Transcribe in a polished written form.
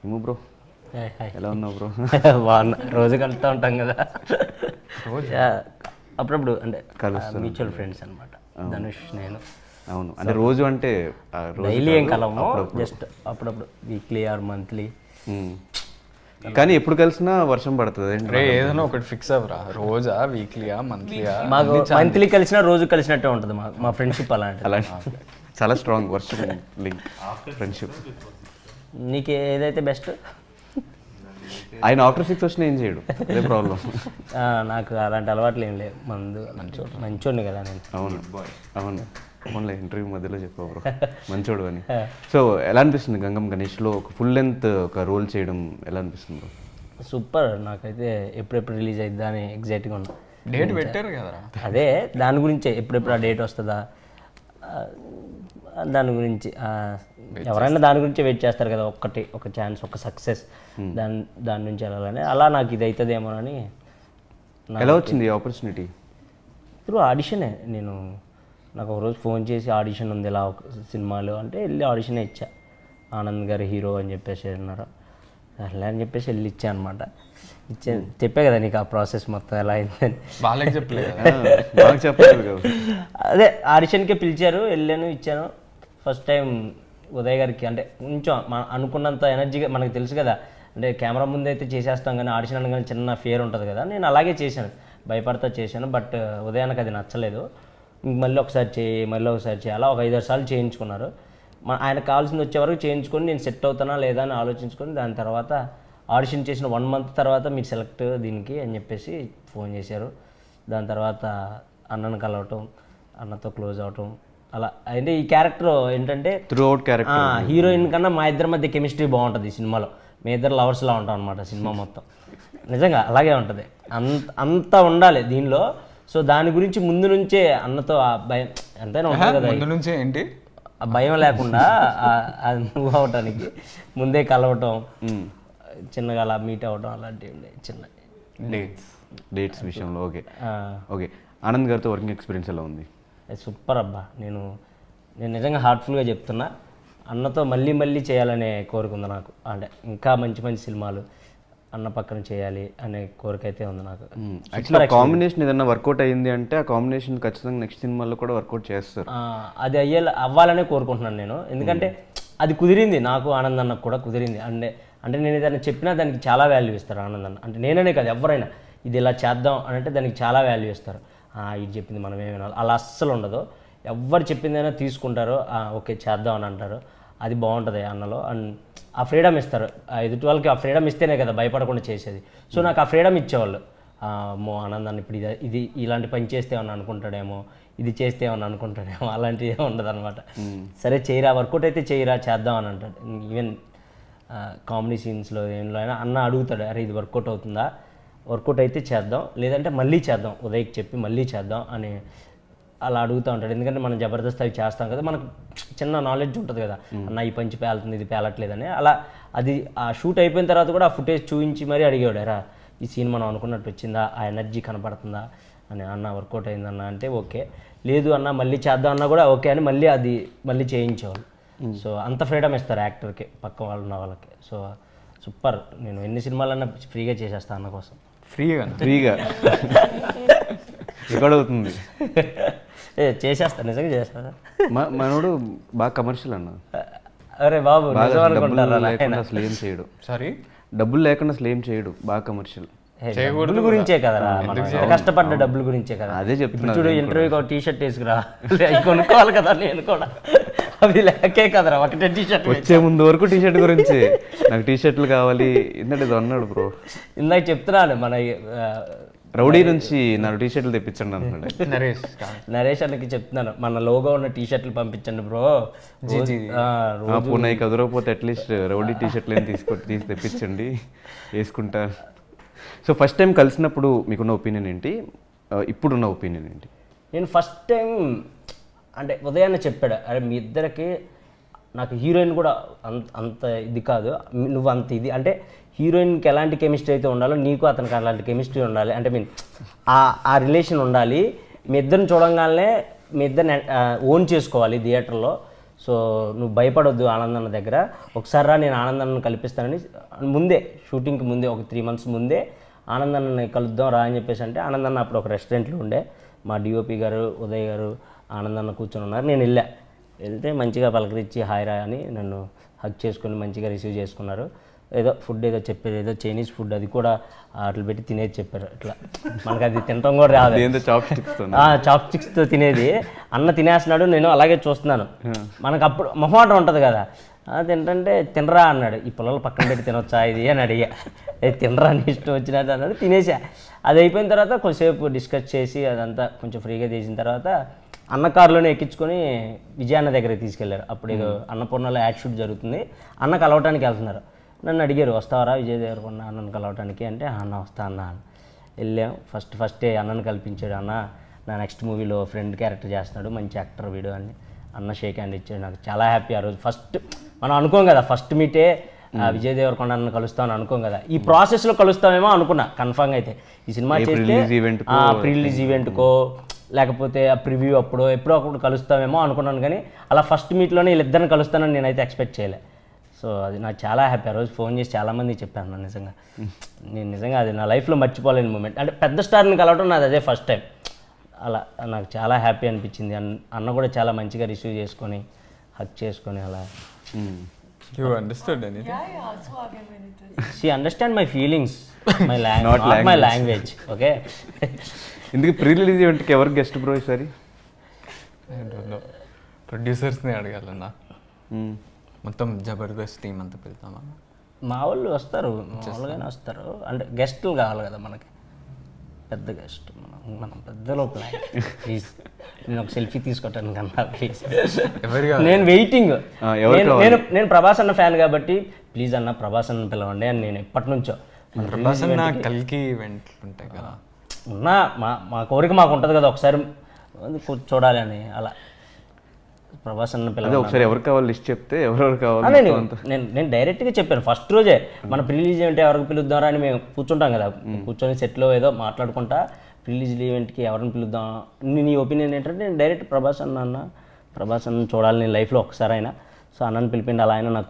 ఏమో బ్రో, ఎలా ఉన్నావు బ్రో? బాగున్నా, రోజు కలుస్తూ ఉంటాం కదా. అప్పుడప్పుడు అంటే మ్యూచువల్ ఫ్రెండ్స్ అనమాట, ధనుష్ నేను. అవును, అంటే రోజు అంటే డైలీ ఏం కలవము, జస్ట్ అప్పుడప్పుడు వీక్లీ ఆర్ మంత్లీ. కానీ ఎప్పుడు కలిసినా వర్షం పడుతుంది. ఏదైనా ఒకటి ఫిక్స్ అవ్వరా, రోజా వీక్లీయా మంత్లీయా? మాకు మంత్లీ కలిసినా రోజు కలిసినట్టే ఉంటుంది మా ఫ్రెండ్షిప్. అలాంటి చాలా స్ట్రాంగ్ వర్షం లింక్ ఫ్రెండ్షిప్. నీకు ఏదైతే బెస్ట్? ఆయన ఆఫ్టర్ 6 వచ్చినా ఏం చేయడు, అదే ప్రాబ్లం. నాకు అలాంటి అలవాట్లు ఏం లేవు. మంచోడిని కదా నేను. అవును అవును, ఓన్లీ ఇంటర్వ్యూ మధ్యలో చెప్పావు బ్రో మంచోడు అని. సో ఎలా అనిపిస్తుంది గంగం గణేష్లో ఒక ఫుల్ లెంత్ ఒక రోల్ చేయడం, ఎలా అనిపిస్తుంది బ్రో? సూపర్, నాకైతే ఎప్పుడెప్పుడు రిలీజ్ అయిద్దా అని ఎగ్జైట్గా ఉన్నా. డేట్ పెట్టారు కదా, అదే దాని గురించే ఎప్పుడెప్పుడు ఆ డేట్ వస్తుందా దాని గురించి. ఎవరైనా దాని గురించి వెయిట్ చేస్తారు కదా, ఒక ఛాన్స్, ఒక సక్సెస్, దాని నుంచి వెళ్ళాలని. అలా నాకు ఇది అవుతుందేమోనని. ఎలా వచ్చింది ఈ ఆపర్చునిటీ? ఇప్పుడు ఆడిషనే. నాకు ఒకరోజు ఫోన్ చేసి ఆడిషన్ ఉంది ఇలా ఒక సినిమాలో అంటే వెళ్ళి ఆడిషనే ఇచ్చా. ఆనంద్ గారు హీరో అని చెప్పేసి అన్నారు. అలా అని చెప్పేసి వెళ్ళి ఇచ్చా అనమాట. చెప్పే కదా నీకు ఆ ప్రాసెస్ మొత్తం ఎలా అయిందని. వాళ్ళకి చెప్పలేదు అదే ఆడిషన్కే పిలిచారు, వెళ్ళాను, ఇచ్చాను. ఫస్ట్ టైం ఉదయ్ గారికి అంటే కొంచెం అనుకున్నంత ఎనర్జీగా, మనకు తెలుసు కదా అంటే కెమెరా ముందు అయితే చేసేస్తాం కానీ ఆడిషన్ అనగానే చిన్న ఫియర్ ఉంటుంది కదా. నేను అలాగే చేశాను, భయపడతా చేశాను. బట్ ఉదయానికి అది నచ్చలేదు. మళ్ళీ ఒకసారి చేయి అలా ఒక 5-6 సార్లు చేయించుకున్నారు. ఆయనకు కావాల్సింది వచ్చే వరకు చేయించుకొని నేను సెట్ అవుతానా లేదా అని ఆలోచించుకొని దాని తర్వాత ఆడిషన్ చేసిన 1 మంత్ తర్వాత మీరు సెలెక్ట్ దీనికి అని చెప్పేసి ఫోన్ చేశారు. దాని తర్వాత అన్నను కలవటం, అన్నతో క్లోజ్ అవటం, అలా. అంటే ఈ క్యారెక్టర్ ఏంటంటే హీరోయిన్ కన్నా మా ఇద్దరి మధ్య కెమిస్ట్రీ బాగుంటుంది ఈ సినిమాలో. మీ ఇద్దరు లవర్స్లా ఉంటాం అనమాట సినిమా మొత్తం. నిజంగా అలాగే ఉంటుంది, అంత ఉండాలి దీనిలో. సో దాని గురించి ముందు నుంచే అన్నతో ఆ భయం ఎంతైనా ఉంటుంది కదా, ముందు నుంచే ఏంటి ఆ భయం లేకుండా అది మూవ్ అవటానికి ముందే కలవటం, చిన్నగా అలా మీట్ అవ్వటం అలాంటివి ఉండే చిన్న డేట్స్ విషయంలో. ఓకే ఓకే, ఆనంద్ గారితో వర్కింగ్ ఎక్స్పీరియన్స్ ఎలా ఉంది? సూపర్ అబ్బా. నేను నిజంగా హార్ట్ఫుల్గా చెప్తున్నా, అన్నతో మళ్ళీ చేయాలనే కోరిక ఉంది నాకు. అంటే ఇంకా మంచి సినిమాలు అన్న పక్కన చేయాలి అనే కోరిక అయితే ఉంది నాకు. యాక్చువల్లీ కాంబినేషన్ ఏదైనా వర్కౌట్ అయ్యింది అంటే ఆ కాంబినేషన్ ఖచ్చితంగా నెక్స్ట్ సినిమాలో కూడా వర్కౌట్ చేస్తారు. అది అవ్వాలనే కోరుకుంటున్నాను నేను. ఎందుకంటే అది కుదిరింది, నాకు ఆనంద్ అన్నకు కూడా కుదిరింది. అంటే నేను ఏదైనా చెప్పినా దానికి చాలా వాల్యూ ఇస్తారు ఆనంద్ అన్న. అంటే నేననే కాదు, ఎవరైనా ఇది ఇలా చేద్దాం అని అంటే దానికి చాలా వాల్యూ ఇస్తారు. ఇది చెప్పింది మనం ఏమైనా అలా అస్సలు ఉండదు. ఎవరు చెప్పిందైనా తీసుకుంటారు, ఓకే చేద్దాం అని అంటారు. అది బాగుంటుంది అన్నలో. అండ్ ఆ ఫ్రీడమ్ ఇస్తారు ఎదుటి వాళ్ళకి. ఆ ఫ్రీడమ్ ఇస్తేనే కదా భయపడకుండా చేసేది. సో నాకు ఆ ఫ్రీడమ్ ఇచ్చేవాళ్ళు. ఆనందాన్ని ఇప్పుడు ఇది ఇలాంటి పని చేస్తే ఏమన్నా అనుకుంటాడేమో, ఇది చేస్తే ఏమన్నా అనుకుంటాడేమో, అలాంటివి ఏమి ఉండదు అనమాట. సరే చేయరా, వర్కౌట్ అయితే చేయరా, చేద్దాం అని అంటాడు. ఈవెన్ కామెడీ సీన్స్లో ఏంలో అయినా అన్న అడుగుతాడు, అరే ఇది వర్కౌట్ అవుతుందా, వర్కౌట్ అయితే చేద్దాం, లేదంటే మళ్ళీ చేద్దాం, ఉదయ్కి చెప్పి మళ్ళీ చేద్దాం అని అలా అడుగుతూ ఉంటాడు. ఎందుకంటే మనం జబర్దస్త్ అవి చేస్తాం కదా, మనకు చిన్న నాలెడ్జ్ ఉంటుంది కదా, అన్న ఈ పంచి పేలుతుంది ఇది పేలట్లేదని. అలా అది ఆ షూట్ అయిపోయిన తర్వాత కూడా ఆ ఫుటేజ్ చూపించి మరీ అడిగాడు, రా ఈ సీన్ మనం అనుకున్నట్టు వచ్చిందా, ఆ ఎనర్జీ కనపడుతుందా అని. అన్న వర్కౌట్ అయిందన్న అంటే ఓకే, లేదు అన్న మళ్ళీ చేద్దాం అన్నా కూడా ఓకే అని మళ్ళీ చేయించేవాళ్ళు. సో అంత ఫ్రీడమ్ ఇస్తారు యాక్టర్కి, పక్క వాళ్ళు ఉన్న వాళ్ళకి. So super. నేను ఎన్ని సినిమాలన్నా ఫ్రీగా చేసేస్తాను అన్న కోసం. ఫ్రీగా రికార్డ్ అవుతుంది, చేసేస్తా, నిజంగా చేస్తా. మనోడు బాగా కమర్షియల్ అన్న. అరే బాబు అసలు ఏం చేయడు, సారీ డబ్బులు లేకుండా అసలు ఏం చేయడు, బాగా కమర్షియల్. డబ్బుల గురించే కదరా, కష్టపడ్డ డబ్బుల గురించే కదా. అదే చెప్తున్నా, చూడు ఇంటర్వ్యూకి ఒక టీషర్ట్ వేసుకురా, కొనుక్కోవాలి కదా నేను కూడా, అవి లేకే కదరా ఒకటే టీషర్ట్. వచ్చే ముందు వరకు టీషర్ట్ గురించి నాకు టీషర్ట్లు కావాలి ఎందుకంటే ఇది అన్నాడు బ్రో. ఇందాక చెప్తున్నాను మన రౌడీ నుంచి నాకు టీషర్ట్లు తెప్పించండి అన్నాడు నరేష్ అన్నకి చెప్తున్నాను, మన లోగో ఉన్న టీషర్ట్లు పంపించండి బ్రో. పూనాయి కదరకపోతే అట్లీస్ట్ రౌడీ టీషర్ట్లు ఏం తీసి తెప్పించండి, వేసుకుంటా. సో ఫస్ట్ టైం కలిసినప్పుడు మీకున్న ఒపీనియన్ ఏంటి, ఇప్పుడున్న ఒపీనియన్ ఏంటి? నేను ఫస్ట్ టైం అంటే ఉదయాన్నే చెప్పాడు, అరే మీ ఇద్దరికి నాకు హీరోయిన్ కూడా అంత ఇది కాదు, నువ్వు అంత ఇది అంటే హీరోయిన్కి ఎలాంటి కెమిస్ట్రీ అయితే ఉండాలో నీకు అతనికి అలాంటి కెమిస్ట్రీ ఉండాలి. అంటే ఆ రిలేషన్ ఉండాలి. మీ ఇద్దరిని చూడంగానే మీ ఇద్దరిని ఓన్ చేసుకోవాలి థియేటర్లో. సో నువ్వు భయపడొద్దు ఆనందన్న దగ్గర, ఒకసారి రా నేను ఆనందన్నను కల్పిస్తానని ముందే షూటింగ్కి ముందే ఒక 3 months ముందే ఆనందన్నని కలుద్దాం రా అని చెప్పేసి అంటే, ఆనందన్న అప్పుడు ఒక రెస్టారెంట్లో ఉండే, మా డిఓపి గారు ఉదయ్ గారు ఆనందన్న కూర్చొని ఉన్నారు. నేను వెళ్తే మంచిగా పలకరించి హాయ్ రా అని నన్ను హగ్ చేసుకొని మంచిగా రిసీవ్ చేసుకున్నారు. ఏదో ఫుడ్ ఏదో చెప్పారు, ఏదో చైనీస్ ఫుడ్, అది కూడా అట్లా పెట్టి తినేది చెప్పారు. ఇట్లా మనకు అది తినటం కూడా రాదు, చాప్ స్టిక్స్తో తినేది. అన్న తినేస్తున్నాడు, నేను అలాగే చూస్తున్నాను. మనకు అప్పుడు మొహమాటం ఉంటుంది కదా, తింటే తినరా అన్నాడు. ఈ పిల్లలు పక్కన పెట్టి తినొచ్చా ఇది అని అడిగా. తినరా అని ఇష్టం వచ్చినట్టు అన్నాడు, తినేసా. అది అయిపోయిన తర్వాత కొంచెంసేపు డిస్కస్ చేసి అదంతా కొంచెం ఫ్రీగా చేసిన తర్వాత అన్న కారులోనే ఎక్కించుకొని విజయాన్న దగ్గరికి తీసుకెళ్లారు. అప్పుడు ఏదో అన్నపూర్ణలో యాడ్ షూట్ జరుగుతుంది, అన్న కలవటానికి వెళ్తున్నారు. నన్ను అడిగారు వస్తావరా విజయ్ దేవరకొండ అన్నను కలవటానికి అంటే, అన్న వస్తా అన్న. వెళ్ళాం. ఫస్టే అన్నను కల్పించాడు. అన్న నా నెక్స్ట్ మూవీలో ఫ్రెండ్ క్యారెక్టర్ చేస్తున్నాడు, మంచి యాక్టర్ వీడు అని అన్న షేక్ హ్యాండ్ ఇచ్చాడు. నాకు చాలా హ్యాపీ ఆ రోజు. ఫస్ట్ మనం అనుకోం కదా, ఫస్ట్ మీటే విజయ్ దేవరకొండ అన్న కలుస్తామని అనుకోం కదా, ఈ ప్రాసెస్లో కలుస్తామేమో అనుకున్నా. కన్ఫర్మ్ అయితే ఈ సినిమా చేస్తే ప్రీ రిలీజ్ ఈవెంట్కో లేకపోతే ఆ ప్రివ్యూ ఎప్పుడో అప్పుడు కలుస్తామేమో అనుకున్నాను, కానీ అలా ఫస్ట్ మీట్లోనే వీళ్ళిద్దరిని కలుస్తానని నేనైతే ఎక్స్పెక్ట్ చేయలే. సో అది నాకు చాలా హ్యాపీ. ఆ రోజు ఫోన్ చేసి చాలామంది చెప్పాను నా నిజంగా. నేను నిజంగా అది నా లైఫ్లో మర్చిపోలేని మూమెంట్. అంటే పెద్ద స్టార్ని కలవటం నాది అదే ఫస్ట్ టైం. అలా నాకు చాలా హ్యాపీ అనిపించింది. అన్న కూడా చాలా మంచిగా రిసీవ్ చేసుకొని హక్ చేసుకొని అలా. You understood anything? Yeah, so again when it was. She understand my feelings, my language, not my language. Okay. ఇందుకు ప్రీ రిలీజ్ ఈవెంట్కి ఎవరు గెస్ట్ బ్రో ఈసారి? I don't know. ప్రొడ్యూసర్స్ని అడగాలన్నా. మొత్తం జబర్దస్త్ టీం అంతా పెడతామా? మా వాళ్ళు వస్తారు, మామూలుగానే వస్తారు. అంటే గెస్టులు కావాలి కదా మనకి, పెద్ద గెస్ట్. మనం పెద్దలో ప్లాన్. ప్లీజ్ నేను ఒక సెల్ఫీ తీసుకోవటానికి కన్నా ప్లీజ్. నేను వెయిటింగ్. నేను ప్రభాస్ అన్న ఫ్యాన్ కాబట్టి ప్లీజ్ అన్న ప్రభాస్ అన్న పిలవండి అని నేను ఎప్పటి నుంచో. ప్రభాస్ అన్న కల్కి ఈవెంట్లు ఉంటాయి కదా, ఉన్నా మా కోరిక మాకు ఉంటుంది కదా ఒకసారి చూడాలి అని. అలా ప్రభాస్ అన్న పిల్లలు ఒకసారి ఎవరు కావాలి లిస్ట్ చెప్తే ఎవరెవరు కావాలి. నేను డైరెక్ట్గా చెప్పాను ఫస్ట్ రోజే. మన ప్రీలీజ్ ఈవెంట్ ఎవరికి పిలుద్దారా అని మేము కూర్చుంటాం కదా, కూర్చొని సెట్లో ఏదో మాట్లాడుకుంటా ప్రీలీజ్ ఈవెంట్కి ఎవరిని పిలుద్దాం, నీ ఒపీనియన్ ఏంటంటే నేను డైరెక్ట్ ప్రభాస్ అన్న చూడాలి నేను లైఫ్లో ఒకసారి అయినా. సో అన్నని పిలిపిండి. అలా అయినా నాకు